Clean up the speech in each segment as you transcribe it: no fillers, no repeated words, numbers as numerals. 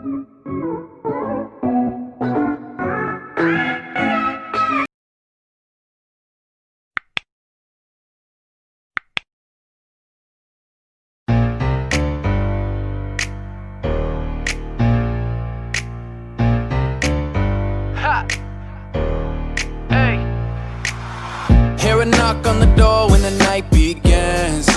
Hear a knock on the door when the night begins.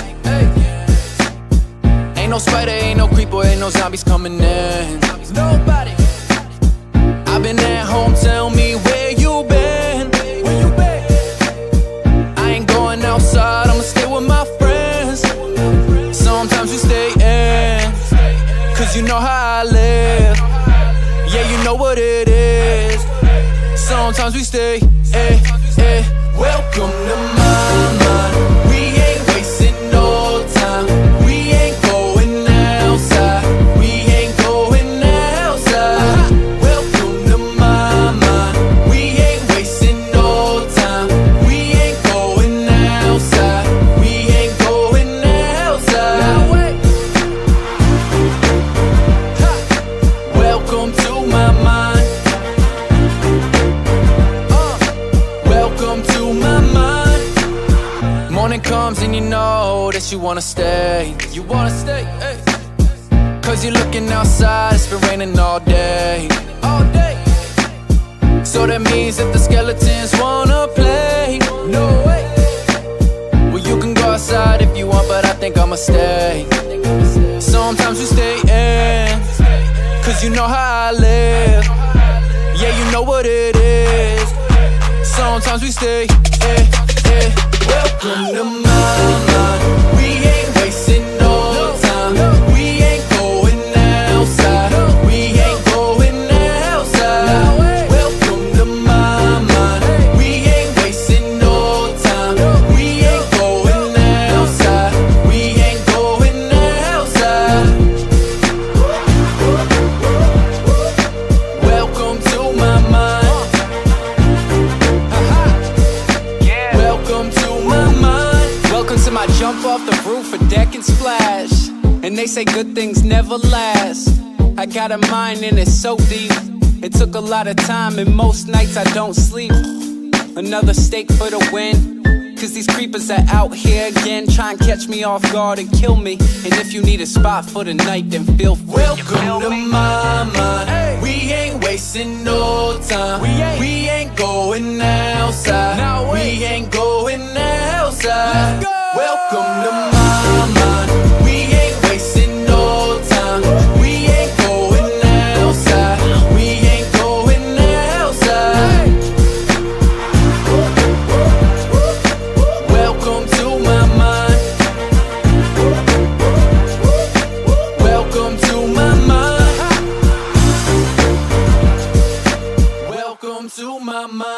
Ain't no spider, ain't no creeper, ain't no zombies coming in. Nobody. I've been at home, tell me where you been. I ain't going outside, I'ma stay with my friends. Sometimes we stay in, cause you know how I live. Yeah, you know what it is. Sometimes we stay, Welcome to my mind. We ain't wasting no time. We ain't going outside. We ain't going outside. Welcome to my mind. We ain't wasting no time. We ain't going outside. We ain't going outside. Welcome to my mind. Welcome to my mind. Morning comes and you know that you wanna stay. You wanna stay, cause you're looking outside, it's been raining all day. All day. So that means that the skeletons wanna play. No way. Well, you can go outside if you want, but I think I'ma stay. Sometimes we stay in, cause you know how I live. Yeah, you know what it is. Sometimes we stay, Welcome to my mind. We ain't wasting no time. We ain't going outside. We ain't going outside. Welcome to my mind. We ain't wasting no time. We ain't going outside. We ain't going outside. Welcome to my mind. Welcome to my mind. Welcome to my jump off the roof, a deck and splash. And they say good things never last. I got a mind and it's so deep. It took a lot of time and most nights I don't sleep. Another stake for the win, cause these creepers are out here again, try and catch me off guard and kill me. And if you need a spot for the night, then feel free. Welcome to my mind. We ain't wasting no time. We ain't going outside. We ain't going outside. Welcome to my mind. We ain't wasting no time. We ain't going outside. We ain't going outside. Welcome to my mind. Welcome to my mind. Welcome to my mind.